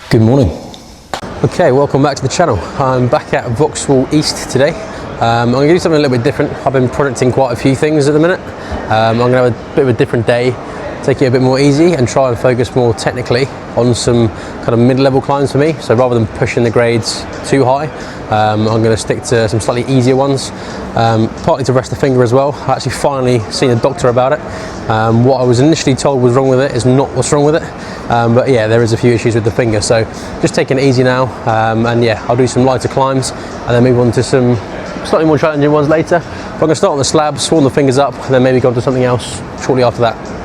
Good morning. Okay, welcome back to the channel. I'm back at VauxWall East today. I'm going to do something a little bit different. I've been projecting quite a few things at the minute. I'm going to have a bit of a different day, take it a bit more easy and try and focus more technically on some kind of mid-level climbs for me. So rather than pushing the grades too high, I'm going to stick to some slightly easier ones, partly to rest the finger as well. I actually finally seen a doctor about it. What I was initially told was wrong with it is not what's wrong with it. But yeah, there is a few issues with the finger. So just taking it easy now. And yeah, I'll do some lighter climbs and then move on to some slightly more challenging ones later. But I'm going to start on the slabs, warm the fingers up, and then maybe go on to something else shortly after that.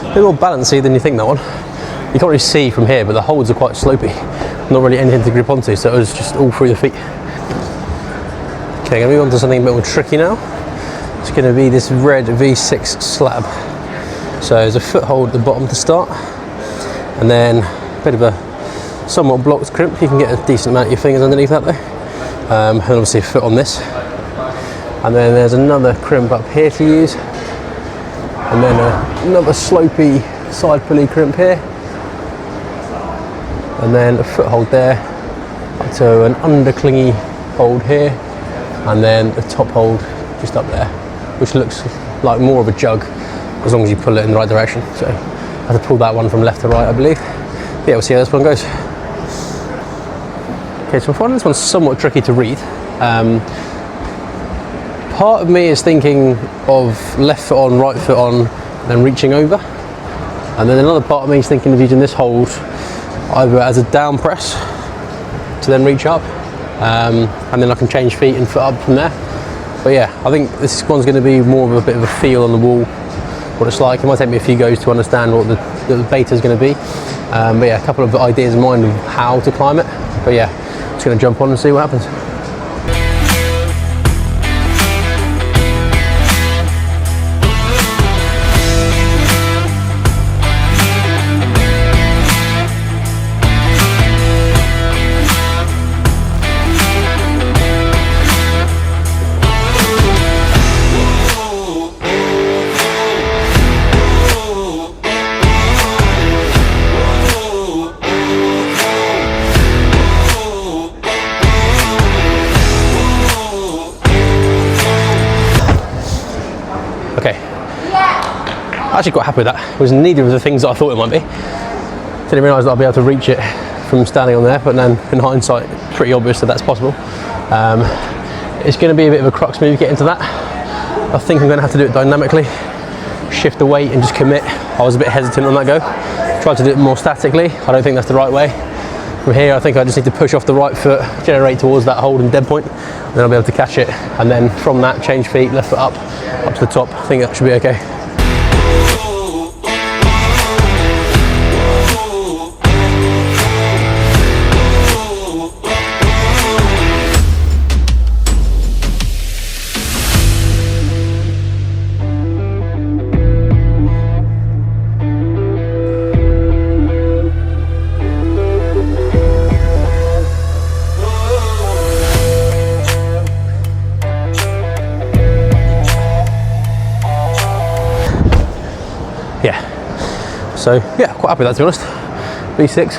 A bit more balancy than you think, that one. You can't really see from here, but the holds are quite slopey. Not really anything to grip onto, so it was just all through the feet. Okay, I'm going to move on to something a bit more tricky now. It's going to be this red V6 slab. So there's a foothold at the bottom to start, and then a bit of a somewhat blocked crimp. You can get a decent amount of your fingers underneath that though. And obviously a foot on this. And then there's another crimp up here to use. And then another slopey side pulley crimp here, and then a foothold there, up to an under clingy hold here, and then a top hold just up there, which looks like more of a jug as long as you pull it in the right direction. So I have to pull that one from left to right, I believe. But yeah, we'll see how this one goes. Okay, so I'm finding this one somewhat tricky to read. Part of me is thinking of left foot on, right foot on, then reaching over. And then another part of me is thinking of using this hold either as a down press to then reach up, and then I can change feet and foot up from there. But yeah, I think this one's going to be more of a bit of a feel on the wall, what it's like. It might take me a few goes to understand what the beta is going to be. But yeah, a couple of ideas in mind of how to climb it. But yeah, just going to jump on and see what happens. Okay, I'm actually quite happy with that. It was neither of the things that I thought it might be. Didn't realise that I'd be able to reach it from standing on there, but then in hindsight, it's pretty obvious that that's possible. It's going to be a bit of a crux move getting to that. I think I'm going to have to do it dynamically, shift the weight and just commit. I was a bit hesitant on that go. Tried to do it more statically. I don't think that's the right way. From here, I think I just need to push off the right foot, generate towards that hold and dead point, and then I'll be able to catch it. And then from that, change feet, left foot up to the top. I think that should be okay. So yeah, quite happy with that, to be honest. V6,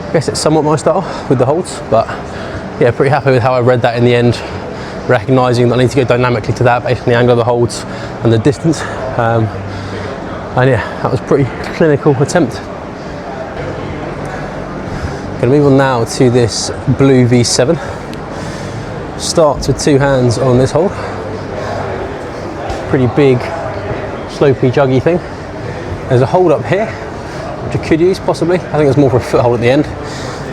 I guess it's somewhat my style with the holds, but yeah, pretty happy with how I read that in the end, recognising that I need to go dynamically to that based on the angle of the holds and the distance. And yeah, that was a pretty clinical attempt. Gonna move on now to this blue V7. Starts with two hands on this hold. Pretty big, slopey, juggy thing. There's a hold up here, which I could use possibly. I think it's more for a foothold at the end.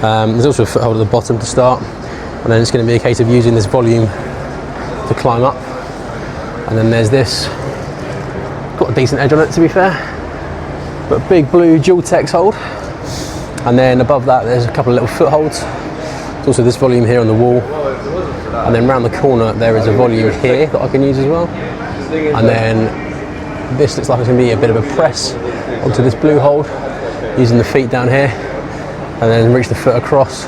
There's also a foothold at the bottom to start, and then it's going to be a case of using this volume to climb up. And then there's this, got a decent edge on it to be fair, but big blue dual tex hold. And then above that there's a couple of little footholds. There's also this volume here on the wall, and then round the corner there is a volume here that I can use as well. And then this looks like it's going to be a bit of a press onto this blue hold, using the feet down here, and then reach the foot across.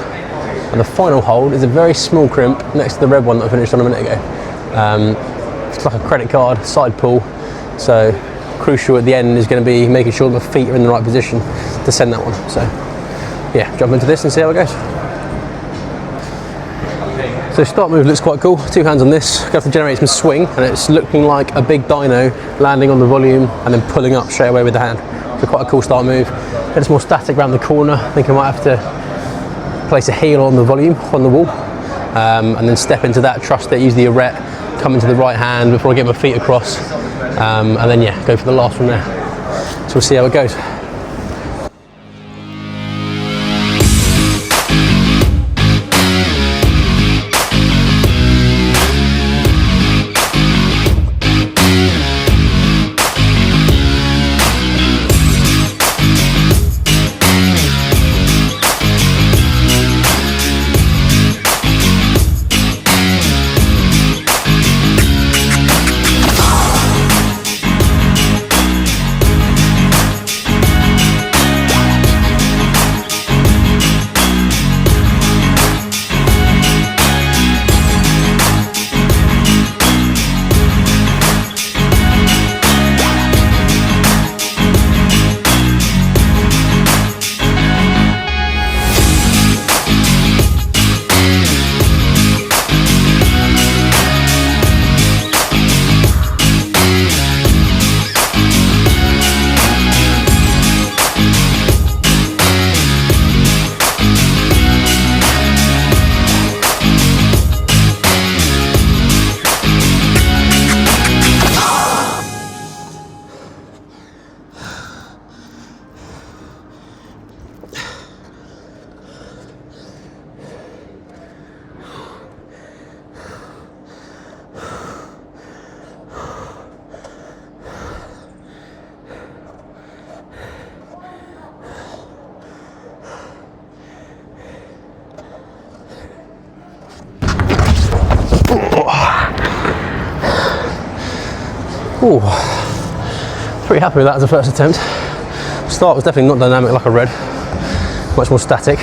And the final hold is a very small crimp next to the red one that I finished on a minute ago. It's like a credit card side pull, so crucial at the end is going to be making sure my feet are in the right position to send that one. So yeah, jump into this and see how it goes. So start move looks quite cool. 2 hands on this, going to have to generate some swing, and it's looking like a big dyno landing on the volume and then pulling up straight away with the hand. So quite a cool start move. Then it's more static around the corner. I think I might have to place a heel on the volume on the wall, and then step into that, trust it, use the arete, come into the right hand before I get my feet across, and then yeah, go for the last one there. So we'll see how it goes. Ooh, pretty happy with that as a first attempt. Start was definitely not dynamic like I read, much more static,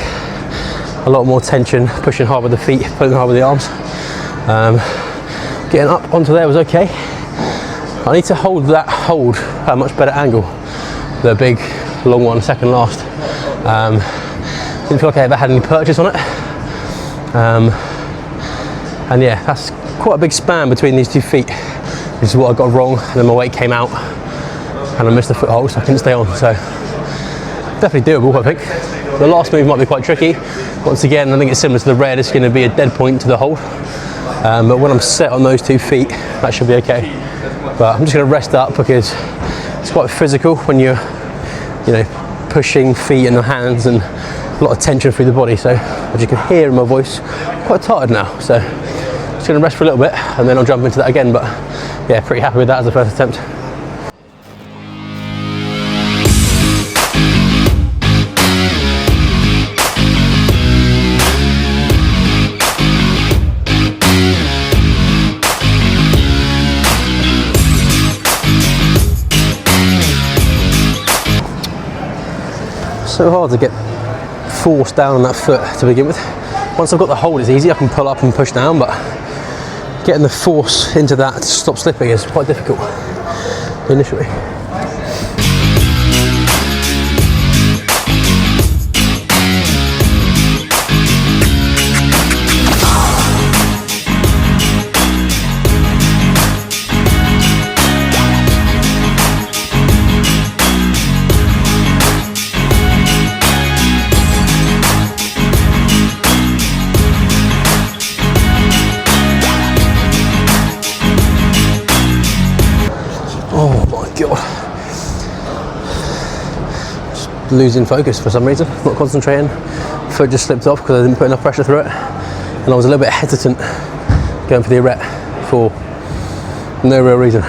a lot more tension, pushing hard with the feet, pulling hard with the arms. Getting up onto there was okay. I need to hold that hold at a much better angle, the big long one, second last. Didn't feel like I ever had any purchase on it. And yeah, that's quite a big span between these 2 feet. This is what I got wrong, and then my weight came out and I missed the foothold, so I couldn't stay on. So definitely doable, I think. The last move might be quite tricky. Once again, I think it's similar to the red, it's going to be a dead point to the hold. But when I'm set on those 2 feet, that should be okay. But I'm just going to rest up because it's quite physical when you're, pushing feet and the hands, and a lot of tension through the body. So as you can hear in my voice, I'm quite tired now. So just going to rest for a little bit and then I'll jump into that again. But yeah, pretty happy with that as a first attempt. So hard to get forced down on that foot to begin with. Once I've got the hold, it's easy, I can pull up and push down, but getting the force into that to stop slipping is quite difficult initially. Oh my god. Just losing focus for some reason, not concentrating. foot just slipped off because I didn't put enough pressure through it, and I was a little bit hesitant going for the arete for no real reason.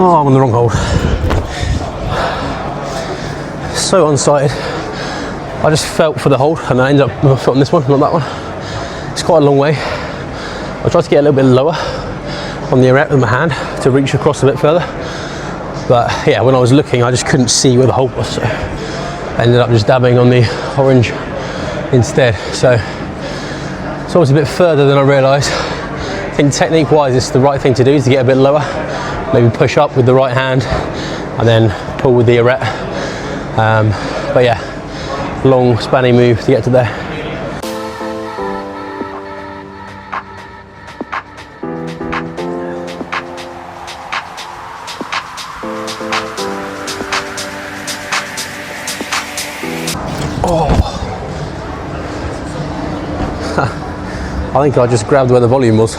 Oh, I'm on the wrong hold. So unsighted. I just felt for the hold and I ended up with my foot on this one, not that one. It's quite a long way. I tried to get a little bit lower on the arete with my hand to reach across a bit further. But yeah, when I was looking, I just couldn't see where the hold was. So I ended up just dabbing on the orange instead. So it's always a bit further than I realised. I think technique-wise, it's the right thing to do is to get a bit lower. Maybe push up with the right hand and then pull with the arete. But yeah, long spanning move to get to there. Oh, I think I just grabbed where the volume was,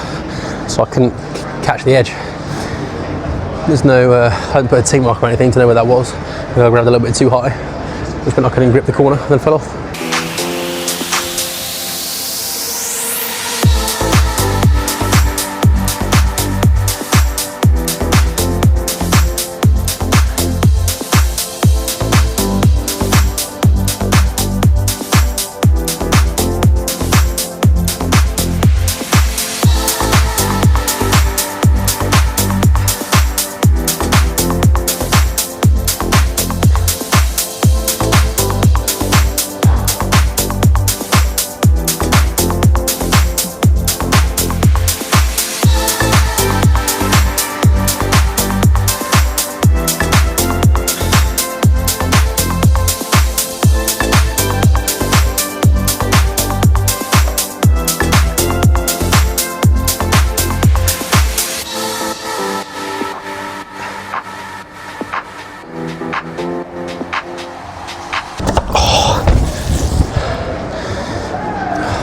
so I couldn't catch the edge. There's no, I hadn't put a tick mark or anything to know where that was. I grabbed a little bit too high, which meant I couldn't grip the corner and then fell off.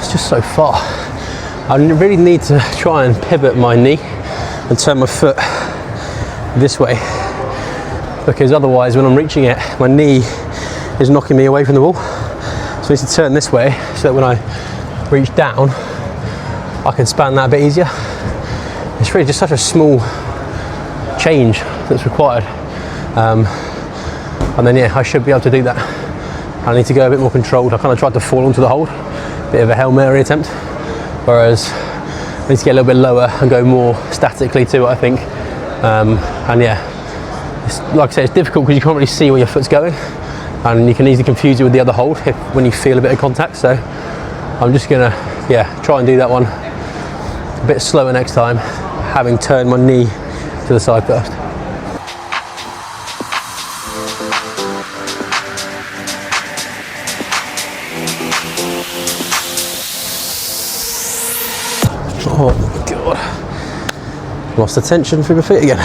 Just so far. I really need to try and pivot my knee and turn my foot this way, because otherwise when I'm reaching it, my knee is knocking me away from the wall. So I need to turn this way so that when I reach down, I can span that a bit easier. It's really just such a small change that's required. And then yeah, I should be able to do that. I need to go a bit more controlled. I kind of tried to fall onto the hold. Bit of a Hail Mary attempt, whereas I need to get a little bit lower and go more statically to it, I think. And yeah, it's, like I say, it's difficult because you can't really see where your foot's going, and you can easily confuse it with the other hold when you feel a bit of contact. So I'm just gonna try and do that one a bit slower next time, having turned my knee to the side first. Oh my god, lost the tension through my feet again.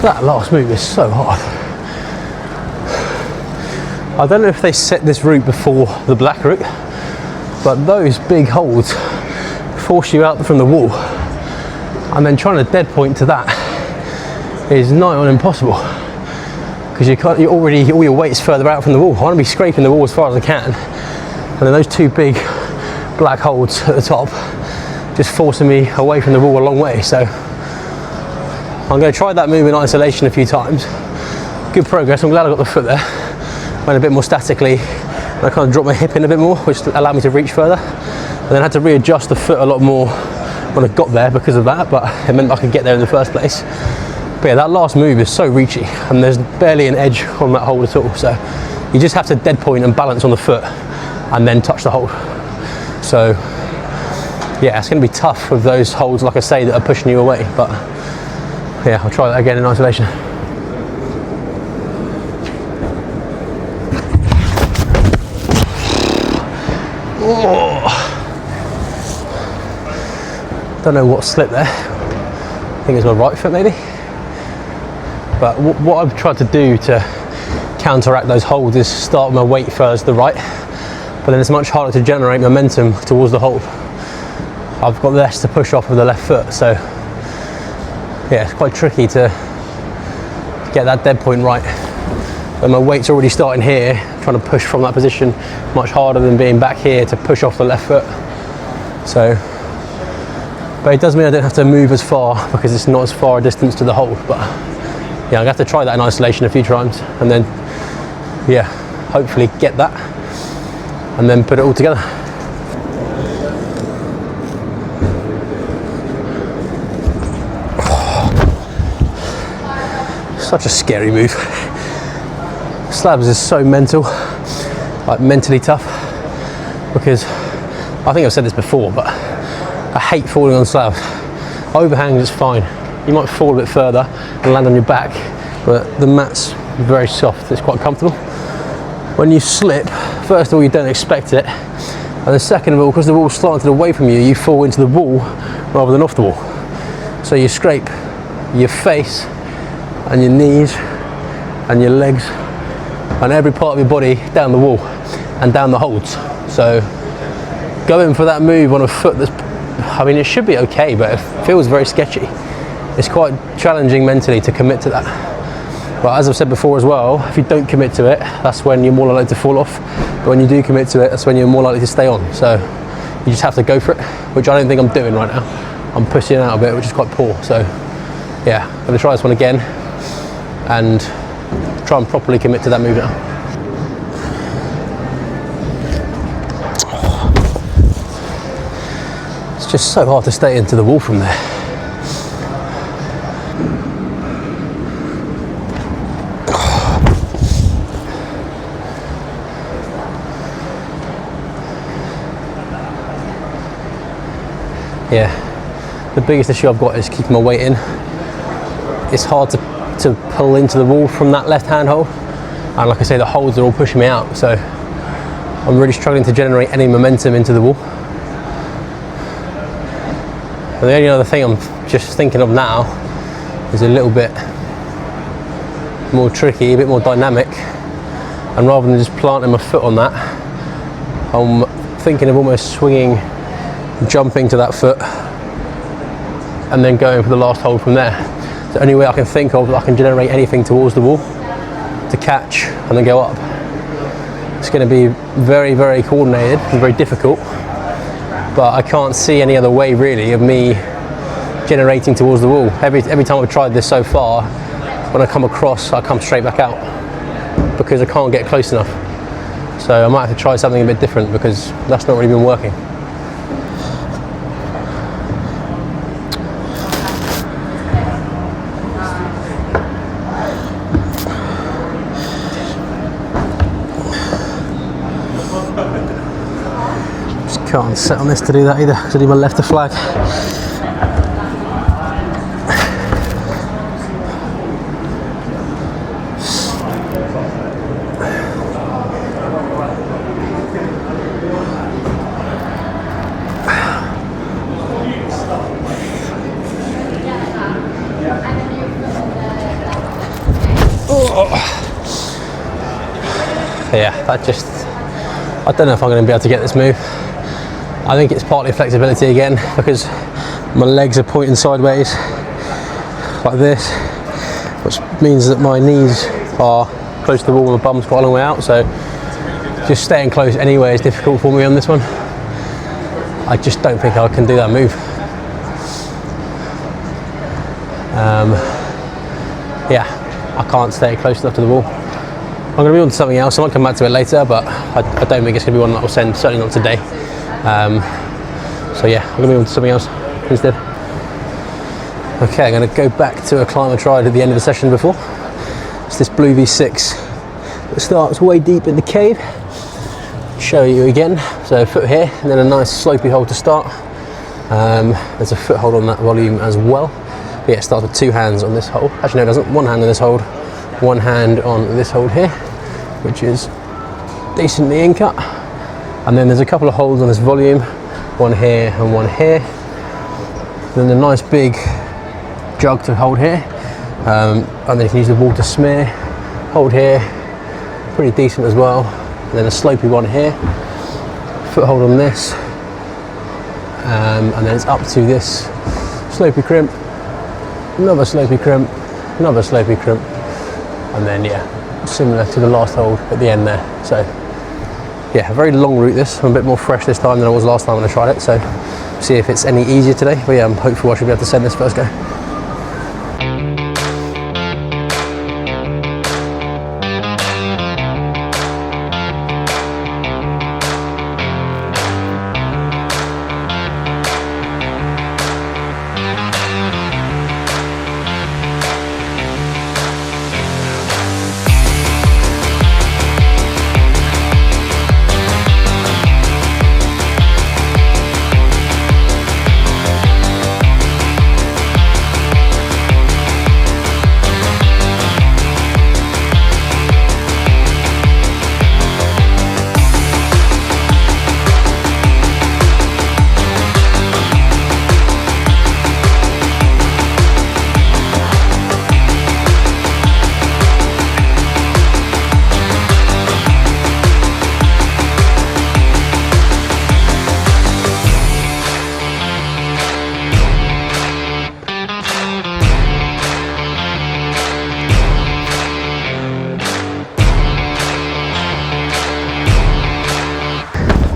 That last move is so hard. I don't know if they set this route before the black route, but those big holds force you out from the wall, and then trying to dead point to that is nigh on impossible, because you're already, all your weight's further out from the wall. I want to be scraping the wall as far as I can, and then those two big black holds at the top just forcing me away from the wall a long way. So I'm going to try that move in isolation a few times. Good progress. I'm glad I got the foot there. Went a bit more statically, and I kind of dropped my hip in a bit more, which allowed me to reach further. And then I had to readjust the foot a lot more when I got there because of that, but it meant I could get there in the first place. But yeah, that last move is so reachy, and there's barely an edge on that hold at all. So you just have to dead point and balance on the foot and then touch the hold. So yeah, it's going to be tough with those holds, like I say, that are pushing you away. But yeah, I'll try that again in isolation. Oh. Don't know what slipped there. I think it's my right foot maybe. But what I've tried to do to counteract those holds is start my weight further to the right, but then it's much harder to generate momentum towards the hold. I've got less to push off with the left foot, so yeah, it's quite tricky to get that dead point right. When my weight's already starting here, trying to push from that position, much harder than being back here to push off the left foot. So, but it does mean I don't have to move as far because it's not as far a distance to the hold. But yeah, I'm gonna have to try that in isolation a few times, and then yeah, hopefully get that and then put it all together. Such a scary move. Slabs is so mental, like mentally tough, because I think I've said this before, but I hate falling on slabs. Overhangs is fine. You might fall a bit further and land on your back, but the mat's very soft, it's quite comfortable. When you slip, first of all, you don't expect it, and then second of all, because the wall's slanted away from you, you fall into the wall rather than off the wall. So you scrape your face and your knees and your legs and every part of your body down the wall and down the holds. So going for that move on a foot that's, I mean, it should be okay, but it feels very sketchy. It's quite challenging mentally to commit to that. But as I've said before as well, if you don't commit to it, that's when you're more likely to fall off. But when you do commit to it, that's when you're more likely to stay on. So you just have to go for it, which I don't think I'm doing right now. I'm pushing out a bit, which is quite poor. So yeah, I'm gonna try this one again and try and properly commit to that move now. It's just so hard to stay into the wall from there. Yeah, the biggest issue I've got is keeping my weight in. It's hard to pull into the wall from that left hand hold, and like I say, the holds are all pushing me out, so I'm really struggling to generate any momentum into the wall. And the only other thing I'm just thinking of now is a little bit more tricky, a bit more dynamic, and rather than just planting my foot on that, I'm thinking of almost swinging, jumping to that foot and then going for the last hold from there. It's the only way I can think of that I can generate anything towards the wall to catch and then go up. It's going to be very, very coordinated and very difficult, but I can't see any other way really of me generating towards the wall. Every time I've tried this so far, when I come across, I come straight back out because I can't get close enough. So I might have to try something a bit different because that's not really been working. Can't sit on this to do that either because I need my left to flag. yeah, that just, I don't know if I'm going to be able to get this move. I think it's partly flexibility again, because my legs are pointing sideways like this, which means that my knees are close to the wall and my bum's quite a long way out, so just staying close anyway is difficult for me on this one. I just don't think I can do that move. Yeah, I can't stay close enough to the wall. I'm going to be on to something else. I might come back to it later, but I don't think it's going to be one that I'll send, certainly not today. So yeah, I'm going to be on to something else instead. Okay, I'm going to go back to a climb I tried at the end of the session before. It's this blue V6 that starts way deep in the cave. Show you again. So a foot here, and then a nice slopey hold to start. There's a foothold on that volume as well. But yeah, it starts with 2 hands on this hold. Actually no, it doesn't. 1 hand on this hold, 1 hand on this hold here, which is decently in cut. And then there's a couple of holds on this volume, 1 here and 1 here. Then a nice big jug to hold here, and then you can use the wall to smear. Hold here, pretty decent as well. And then a slopey one here, foothold on this, and then it's up to this slopey crimp, another slopey crimp, another slopey crimp, and then yeah, similar to the last hold at the end there. So yeah, a very long route this. I'm a bit more fresh this time than I was last time when I tried it, so see if it's any easier today. But yeah, I'm hopeful I should be able to send this first go.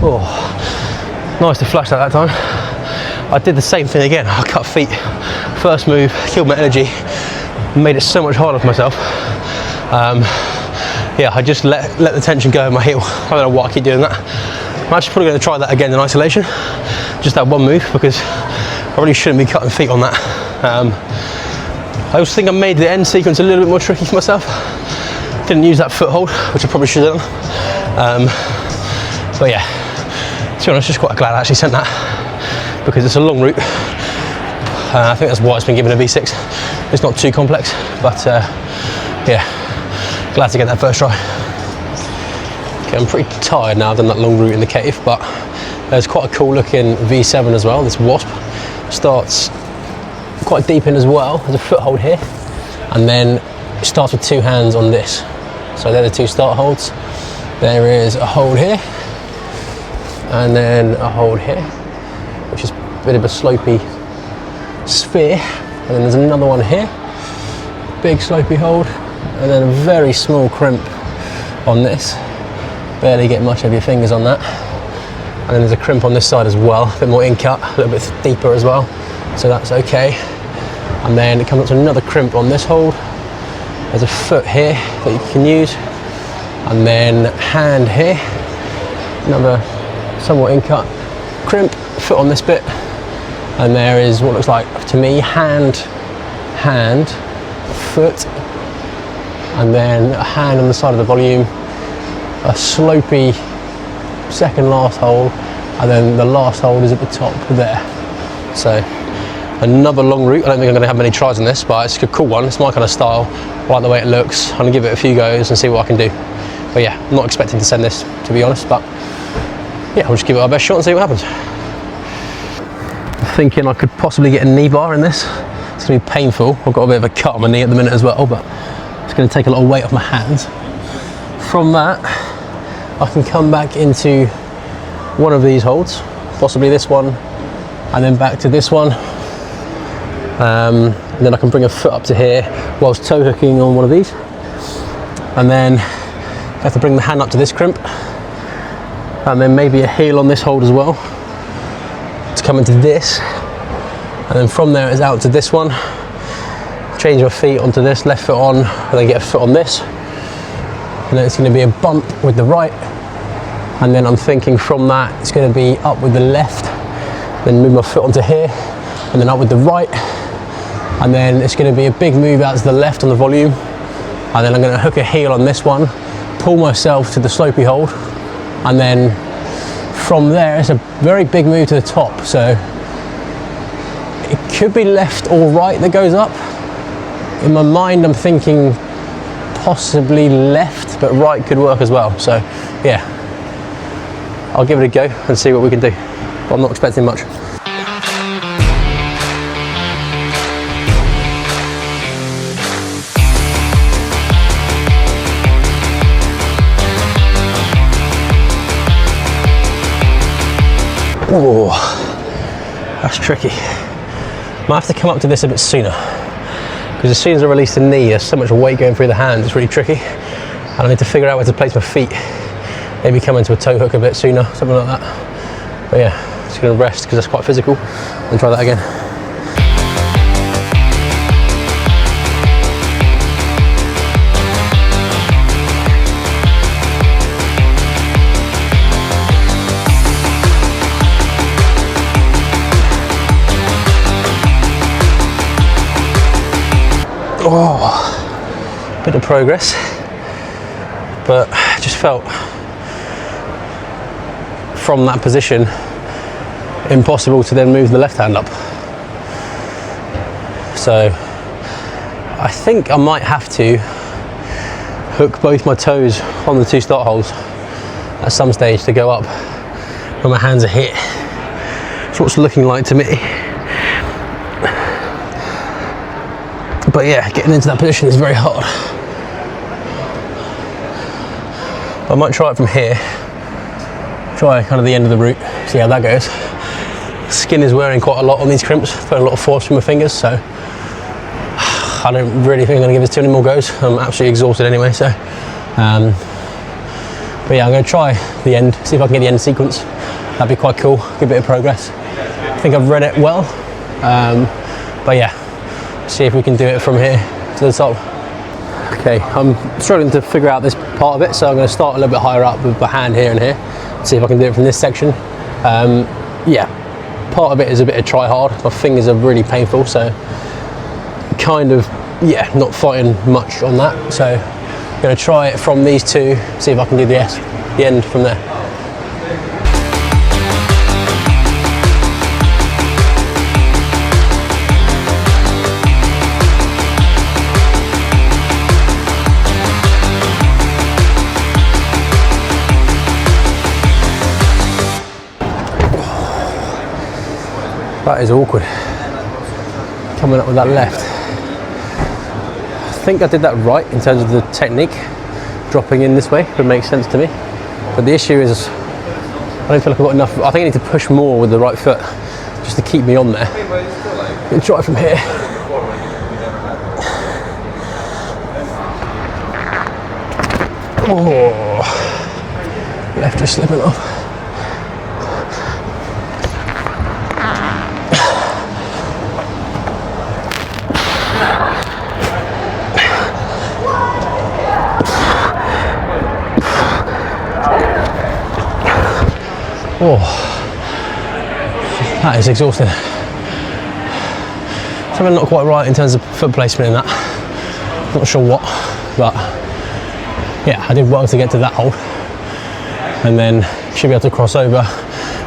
Oh, nice to flash that time. I did the same thing again. I cut feet. First move, killed my energy, made it so much harder for myself. Yeah, I just let the tension go in my heel. I don't know why I keep doing that. I'm actually probably going to try that again in isolation. Just that one move, because I really shouldn't be cutting feet on that. I also think I made the end sequence a little bit more tricky for myself. Didn't use that foothold, which I probably should have done. But yeah, to be honest, just quite glad I actually sent that, because it's a long route. I think that's why it's been given a V6. It's not too complex, but yeah, glad to get that first try. Okay, I'm pretty tired now. I've done that long route in the cave, but there's quite a cool looking V7 as well. This wasp starts quite deep in as well. There's a foothold here, and then it starts with 2 hands on this. So they're the 2 start holds. There is a hold here, and then a hold here, which is a bit of a slopey sphere. And then there's another one here, big slopey hold, and then a very small crimp on this. Barely get much of your fingers on that. And then there's a crimp on this side as well, a bit more in cut, a little bit deeper as well, so that's okay. And then it comes up to another crimp on this hold. There's a foot here that you can use, and then hand here, another somewhat in cut crimp, foot on this bit, and there is what looks like to me hand, foot, and then a hand on the side of the volume, a slopey second last hold, and then the last hold is at the top there. So another long route. I don't think I'm going to have many tries on this, but it's a cool one. It's my kind of style. I like the way it looks. I'm going to give it a few goes and see what I can do. But yeah, I'm not expecting to send this, to be honest, but yeah, we'll just give it our best shot and see what happens. I'm thinking I could possibly get a knee bar in this. It's going to be painful. I've got a bit of a cut on my knee at the minute as well, but it's going to take a lot of weight off my hands. From that, I can come back into one of these holds, possibly this one, and then back to this one. And then I can bring a foot up to here whilst toe hooking on one of these. And then I have to bring the hand up to this crimp. And then maybe a heel on this hold as well to come into this. And then from there it's out to this one. Change my feet onto this, left foot on, and then get a foot on this. And then it's going to be a bump with the right. And then I'm thinking from that it's going to be up with the left, then move my foot onto here, and then up with the right. And then it's going to be a big move out to the left on the volume. And then I'm going to hook a heel on this one, pull myself to the slopey hold. And then from there, it's a very big move to the top. So it could be left or right that goes up. In my mind, I'm thinking possibly left, but right could work as well. So yeah, I'll give it a go and see what we can do. But I'm not expecting much. Oh, that's tricky. Might have to come up to this a bit sooner, because as soon as I release the knee, there's so much weight going through the hands, it's really tricky. And I need to figure out where to place my feet. Maybe come into a toe hook a bit sooner, something like that. But yeah, just gonna rest because that's quite physical, and try that again. Oh, bit of progress, but just felt from that position impossible to then move the left hand up. So I think I might have to hook both my toes on the two start holes at some stage to go up when my hands are hit. That's what it's looking like to me. But yeah, getting into that position is very hard. I might try it from here. Try kind of the end of the route, see how that goes. Skin is wearing quite a lot on these crimps, putting a lot of force through my fingers, so I don't really think I'm gonna give this too many more goes. I'm absolutely exhausted anyway, so. But yeah, I'm gonna try the end, see if I can get the end sequence. That'd be quite cool, good bit of progress. I think I've read it well, but yeah. See if we can do it from here to the top. Okay, I'm struggling to figure out this part of it, so I'm going to start a little bit higher up with my hand here and here, see if I can do it from this section. Yeah, part of it is a bit of try hard. My fingers are really painful, so kind of, yeah, not fighting much on that. So I'm going to try it from these two, see if I can do the end from there. That is awkward, coming up with that left. I think I did that right in terms of the technique. Dropping in this way would make sense to me. But the issue is, I don't feel like I've got enough. I think I need to push more with the right foot just to keep me on there. Let me try it from here. Oh, left just slipping off. Oh, that is exhausting. Something not quite right in terms of foot placement in that. Not sure what, but yeah, I did well to get to that hole. And then should be able to cross over.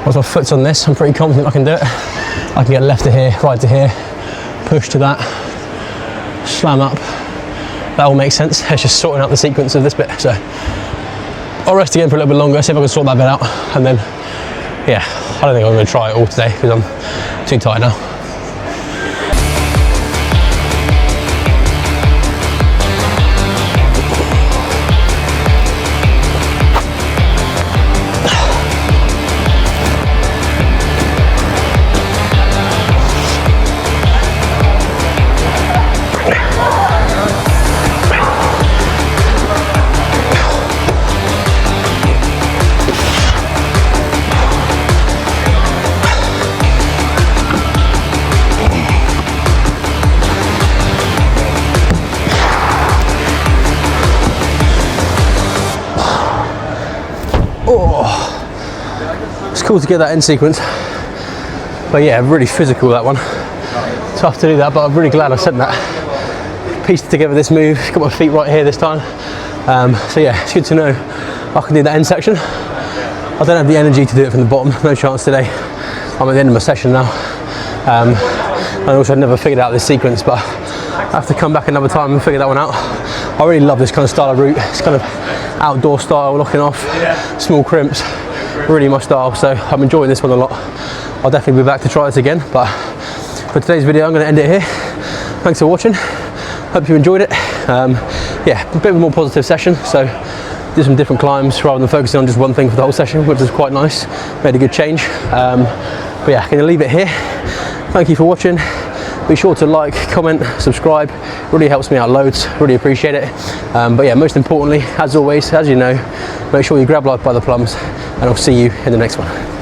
Once my foot's on this, I'm pretty confident I can do it. I can get left to here, right to here, push to that, slam up. That all makes sense. It's just sorting out the sequence of this bit. So I'll rest again for a little bit longer, see if I can sort that bit out, and then yeah, I don't think I'm going to try it all today because I'm too tired now. cool to get that end sequence. But yeah, really physical, that one. Tough to do that, but I'm really glad I sent that. Pieced together this move, got my feet right here this time. So yeah, it's good to know I can do that end section. I don't have the energy to do it from the bottom, no chance today. I'm at the end of my session now. And also I've never figured out this sequence, but I have to come back another time and figure that one out. I really love this kind of style of route. It's kind of outdoor style, locking off, small crimps, really my style. So I'm enjoying this one a lot. I'll definitely be back to try this again, but for today's video I'm going to end it here. Thanks for watching, hope you enjoyed it. Yeah, a bit of a more positive session, so did some different climbs rather than focusing on just one thing for the whole session, which was quite nice, made a good change. But yeah, going to leave it here. Thank you for watching. Be sure to like, comment, subscribe. It really helps me out loads, really appreciate it. But yeah, most importantly, as always, as you know, make sure you grab life by the plums, and I'll see you in the next one.